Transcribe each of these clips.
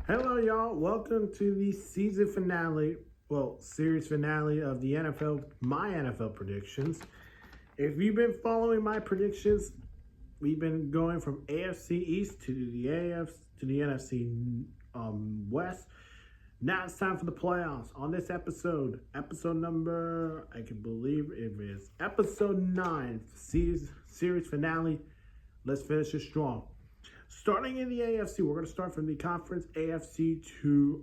Hello, y'all. Welcome to the season finale, series finale of the NFL, my NFL predictions. If you've been following my predictions, we've been going from AFC East to the NFC West. Now it's time for the playoffs. On this episode number, I can believe it is episode 9, series finale. Let's finish it strong. Starting in the AFC, we're going to start from the conference AFC to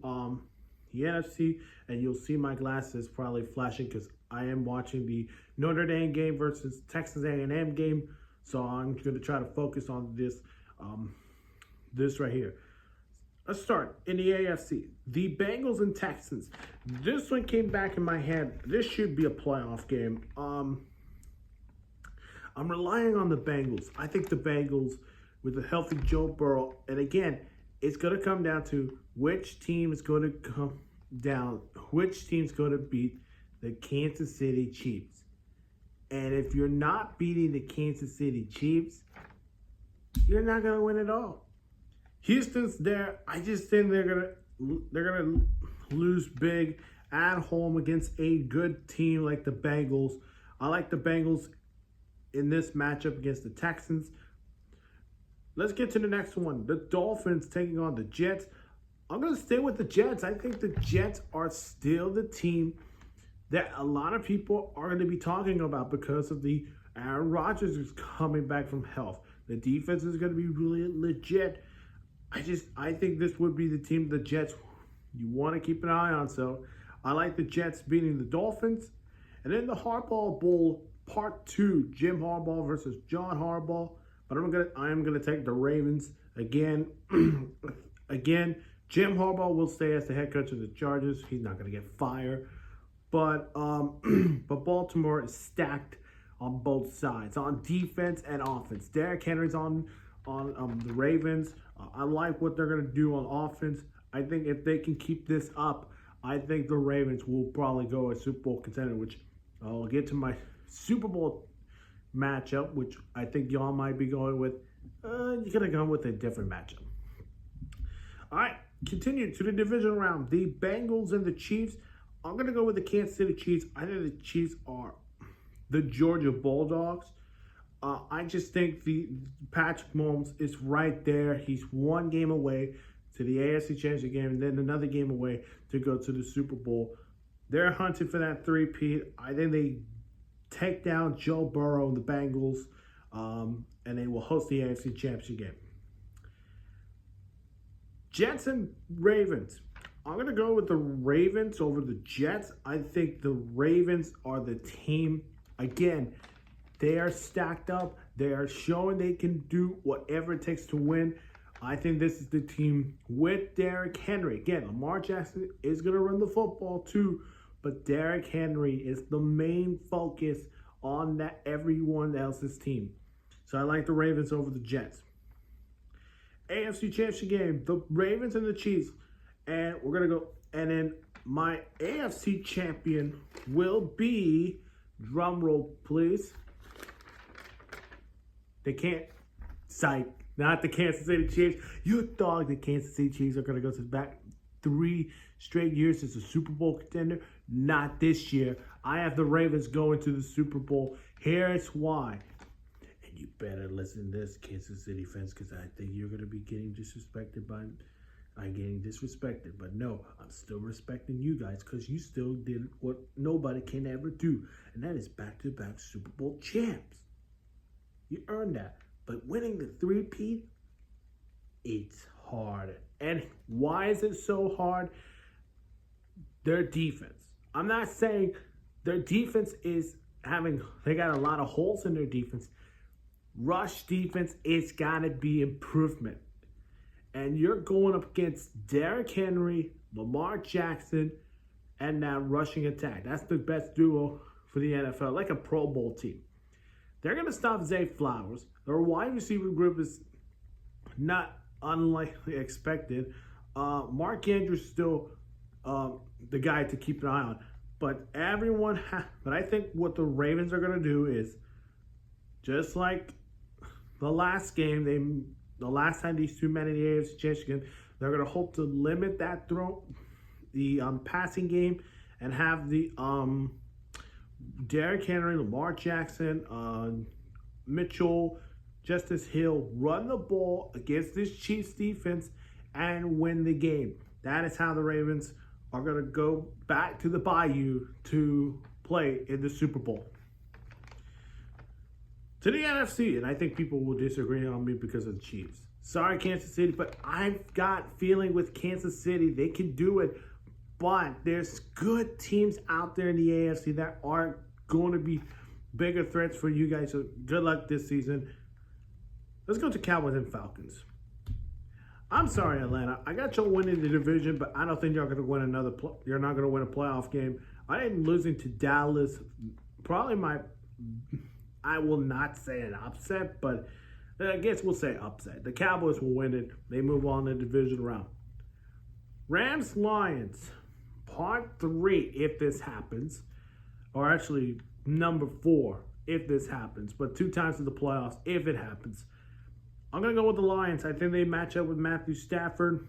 the NFC, and you'll see my glasses probably flashing because I am watching the Notre Dame game versus Texas A&M game. So I'm going to try to focus on this right here. Let's start in the AFC. The Bengals and Texans. This one came back in my head. This should be a playoff game. I'm relying on the Bengals. I think the Bengals, with a healthy Joe Burrow, and again, it's going to come down to which team is going to beat the Kansas City Chiefs. And if you're not beating the Kansas City Chiefs, you're not going to win at all. Houston's there. I just think they're gonna lose big at home against a good team like the Bengals. I like the Bengals in this matchup against the Texans. Let's get to the next one. The Dolphins taking on the Jets. I'm going to stay with the Jets. I think the Jets are still the team that a lot of people are going to be talking about because of the Aaron Rodgers is coming back from health. The defense is going to be really legit. I think this would be the team, the Jets, you want to keep an eye on. So I like the Jets beating the Dolphins. And then the Harbaugh Bowl Part 2, Jim Harbaugh versus John Harbaugh. But I am gonna take the Ravens again. Again, Jim Harbaugh will stay as the head coach of the Chargers. He's not gonna get fired. But Baltimore is stacked on both sides, on defense and offense. Derrick Henry's on the Ravens. I like what they're gonna do on offense. I think if they can keep this up, I think the Ravens will probably go a Super Bowl contender, which I'll get to my Super Bowl matchup, which I think y'all might be going with. You're going to go with a different matchup. All right, continue to the divisional round. The Bengals and the Chiefs. I'm going to go with the Kansas City Chiefs. I think the Chiefs are the Georgia Bulldogs. I just think the Patrick Mahomes is right there. He's one game away to the AFC Championship game and then another game away to go to the Super Bowl. They're hunting for that three-peat. I think they take down Joe Burrow and the Bengals, and they will host the AFC Championship game. Jets and Ravens. I'm going to go with the Ravens over the Jets. I think the Ravens are the team. Again, they are stacked up. They are showing they can do whatever it takes to win. I think this is the team with Derrick Henry. Again, Lamar Jackson is going to run the football too, but Derrick Henry is the main focus on that everyone else's team. So I like the Ravens over the Jets. AFC Championship game, the Ravens and the Chiefs. And we're going to go, and then my AFC champion will be, drum roll please, not the Kansas City Chiefs. You thought the Kansas City Chiefs are going to go to the back 3 straight years as a Super Bowl contender. Not this year. I have the Ravens going to the Super Bowl. Here's why. And you better listen to this, Kansas City fans, because I think you're going to be getting disrespected by... I'm getting disrespected. But no, I'm still respecting you guys because you still did what nobody can ever do. And that is back-to-back Super Bowl champs. You earned that. But winning the three-peat, it's hard. And why is it so hard? Their defense. I'm not saying their defense is they got a lot of holes in their defense. Rush defense, it's got to be improvement. And you're going up against Derrick Henry, Lamar Jackson, and that rushing attack. That's the best duo for the NFL, like a Pro Bowl team. They're going to stop Zay Flowers. Their wide receiver group is not unlikely expected. Mark Andrews is still the guy to keep an eye on. But I think what the Ravens are going to do is, just like the last game, the last time these two met in the AFC Championship game, They're going to hope to limit that the passing game, and have the Derrick Henry, Lamar Jackson, Mitchell, Justice Hill run the ball against this Chiefs defense and win the game. That is how the Ravens are going to go back to the Bayou to play in the Super Bowl. To the NFC, and I think people will disagree on me because of the Chiefs. Sorry, Kansas City, but I've got feeling with Kansas City, they can do it. But there's good teams out there in the AFC that are going to be bigger threats for you guys. So good luck this season. Let's go to Cowboys and Falcons. I'm sorry, Atlanta. I got you winning the division, but I don't think you're going to win you're not going to win a playoff game. I am losing to Dallas. Probably I will not say an upset, but I guess we'll say upset. The Cowboys will win it. They move on to the division round. Rams, Lions, part 3 if this happens. Or actually, number 4 if this happens. But 2 times in the playoffs if it happens. I'm going to go with the Lions. I think they match up with Matthew Stafford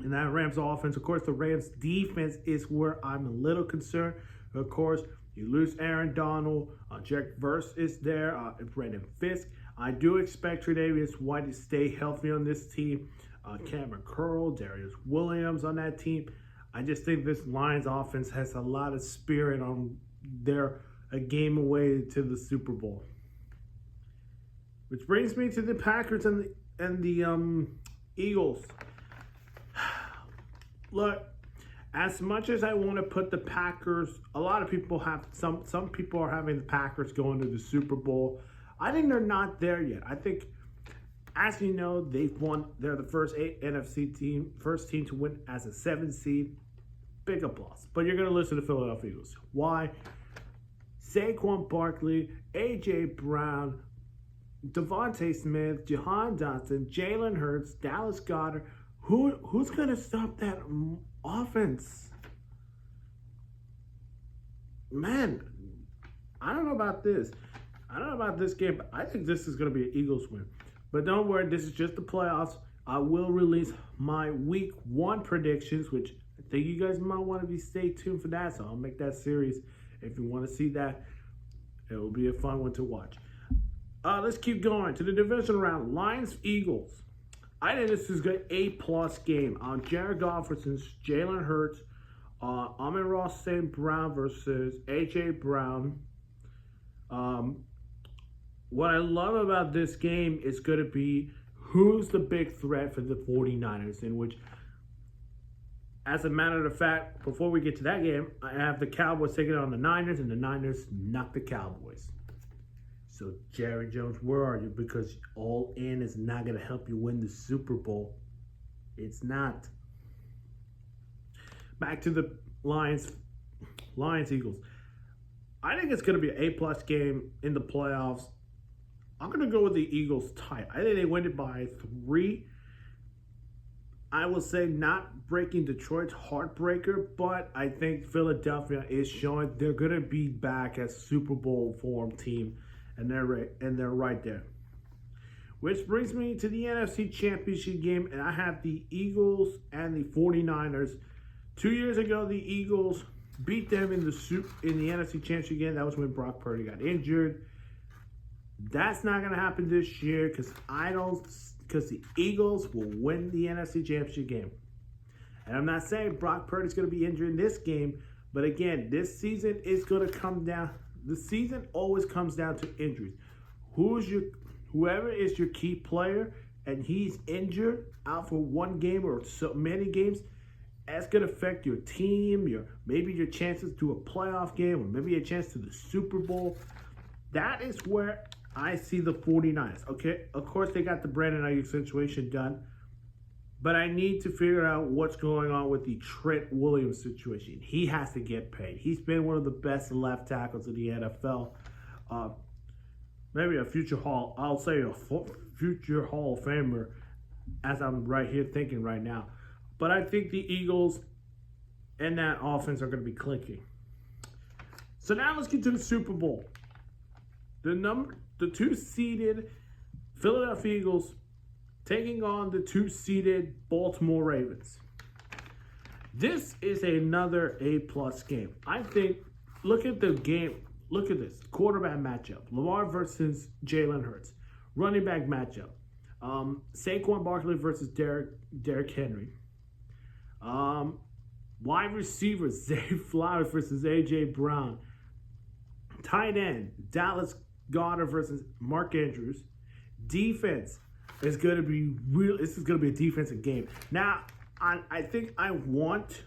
and that Rams offense. Of course, the Rams defense is where I'm a little concerned. Of course, you lose Aaron Donald. Jack Verse is there. Brandon Fisk. I do expect Tre'Davious White to stay healthy on this team. Cameron Curl, Darius Williams on that team. I just think this Lions offense has a lot of spirit on their a game away to the Super Bowl. Which brings me to the Packers and the Eagles. Look, as much as I want to put the Packers, a lot of people have some people are having the Packers going to the Super Bowl. I think they're not there yet. I think, as you know, they've won. They're the first NFC team, first team to win as a 7 seed. Big applause. But you're going to listen to Philadelphia Eagles. Why? Saquon Barkley, A.J. Brown, Devontae Smith, Jahan Dotson, Jalen Hurts, Dallas Goedert. Who's going to stop that offense? Man, I don't know about this. I don't know about this game, but I think this is going to be an Eagles win. But don't worry, this is just the playoffs. I will release my week 1 predictions, which I think you guys might want to stay tuned for that. So I'll make that series. If you want to see that, it will be a fun one to watch. Let's keep going to the division round. Lions, Eagles. I think this is an A+ game. Jared Goff versus Jalen Hurts. Amon-Ra St. Brown versus A.J. Brown. What I love about this game is going to be who's the big threat for the 49ers, in which, as a matter of fact, before we get to that game, I have the Cowboys taking on the Niners, and the Niners knock the Cowboys. So, Jerry Jones, where are you? Because all in is not going to help you win the Super Bowl. It's not. Back to the Lions, Eagles. I think it's going to be an A+ game in the playoffs. I'm going to go with the Eagles tight. I think they win it by 3. I will say not breaking Detroit's heartbreaker, but I think Philadelphia is showing they're going to be back as Super Bowl form team, and they're right there. Which brings me to the NFC Championship game, and I have the Eagles and the 49ers. 2 years ago, the Eagles beat them in the NFC Championship game. That was when Brock Purdy got injured. That's not going to happen this year because the Eagles will win the NFC Championship game. And I'm not saying Brock Purdy's going to be injured in this game, but again, this season is going to come down. The season always comes down to injuries. Whoever is your key player and he's injured out for one game or so many games, that's going to affect your team, maybe your chances to a playoff game, or maybe a chance to the Super Bowl. That is where I see the 49ers. Okay, of course they got the Brandon Ayuk situation done, but I need to figure out what's going on with the Trent Williams situation. He has to get paid. He's been one of the best left tackles in the NFL. Maybe a future Hall of Famer, as I'm right here thinking right now. But I think the Eagles and that offense are going to be clicking. So now let's get to the Super Bowl. The 2-seeded Philadelphia Eagles taking on the 2-seeded Baltimore Ravens. This is another A-plus game. I think, look at the game. Look at this. Quarterback matchup. Lamar versus Jalen Hurts. Running back matchup. Saquon Barkley versus Derrick Henry. Wide receivers. Zay Flowers versus A.J. Brown. Tight end. Dallas Goedert versus Mark Andrews. Defense is going to be real. This is going to be a defensive game. Now, I think I want.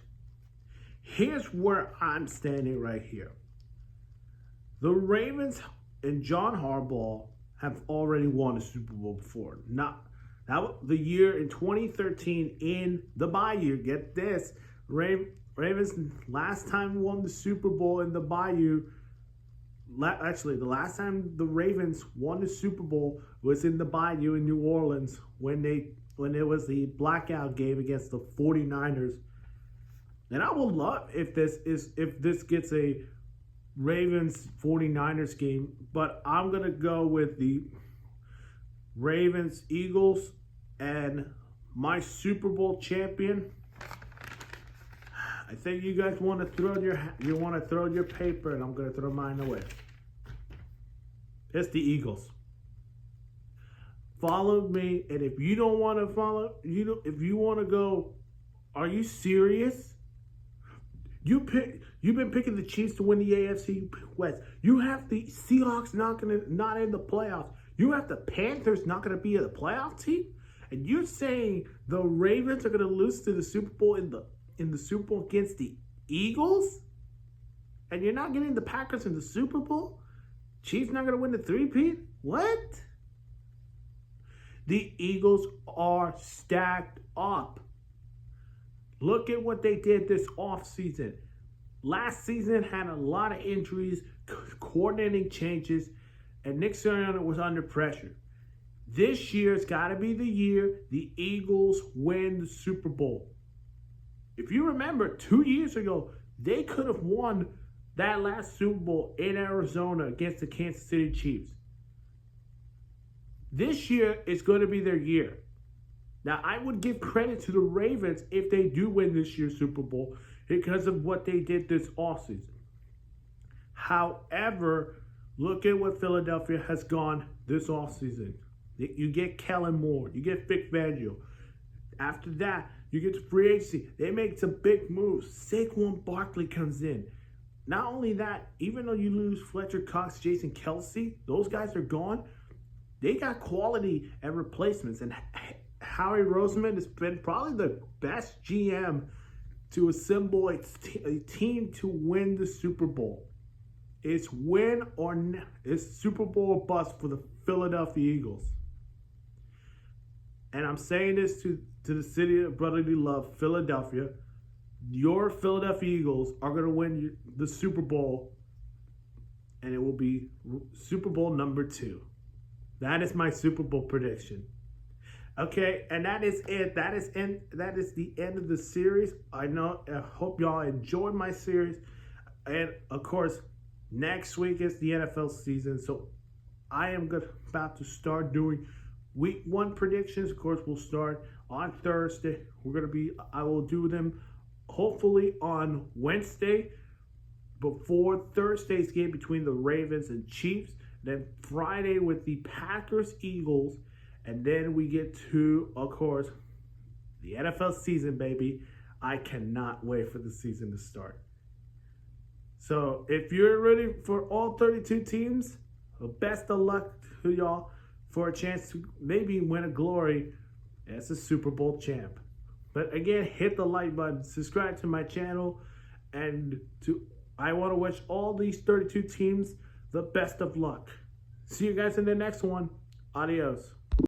Here's where I'm standing right here. The Ravens and John Harbaugh have already won a Super Bowl before. Not the year in 2013 in the Bayou. Get this, Ravens last time won the Super Bowl in the Bayou. Actually, the last time the Ravens won the Super Bowl was in the Bayou in New Orleans when it was the blackout game against the 49ers. And I would love if this gets a Ravens 49ers game, but I'm going to go with the Ravens Eagles, and my Super Bowl champion. I think you guys want to throw your paper, and I'm going to throw mine away. It's the Eagles. Follow me, and if you don't want to follow, if you want to go, are you serious? You've been picking the Chiefs to win the AFC West. You have the Seahawks not in the playoffs. You have the Panthers not going to be a playoff team, and you're saying the Ravens are going to lose to the Super Bowl in the Super Bowl against the Eagles, and you're not getting the Packers in the Super Bowl. Chiefs not going to win the three-peat. What? The Eagles are stacked up. Look at what they did this offseason. Last season had a lot of injuries, coordinating changes, and Nick Sirianni was under pressure. This year's got to be the year the Eagles win the Super Bowl. If you remember, 2 years ago, they could have won that last Super Bowl in Arizona against the Kansas City Chiefs. This year is going to be their year. Now, I would give credit to the Ravens if they do win this year's Super Bowl because of what they did this offseason. However, look at what Philadelphia has gone this offseason. You get Kellen Moore. You get Vic Fangio. After that, you get to free agency. They make some big moves. Saquon Barkley comes in. Not only that, even though you lose Fletcher Cox, Jason Kelsey, those guys are gone. They got quality and replacements. And Howie Roseman has been probably the best GM to assemble a team to win the Super Bowl. It's win or it's Super Bowl or bust for the Philadelphia Eagles. And I'm saying this to the city of brotherly love, Philadelphia. Your Philadelphia Eagles are going to win the Super Bowl, and it will be Super Bowl number 2. That is my Super Bowl prediction. Okay, and that is it. That is the end of the series. I hope y'all enjoyed my series. And of course, next week is the NFL season. So I am about to start doing week 1 predictions. Of course, we'll start on Thursday. I will do them hopefully on Wednesday before Thursday's game between the Ravens and Chiefs. Then Friday with the Packers, Eagles. And then we get to, of course, the NFL season, baby. I cannot wait for the season to start. So if you're ready for all 32 teams, best of luck to y'all for a chance to maybe win a glory as a Super Bowl champ. But again, hit the like button, subscribe to my channel, and I want to wish all these 32 teams the best of luck. See you guys in the next one. Adios.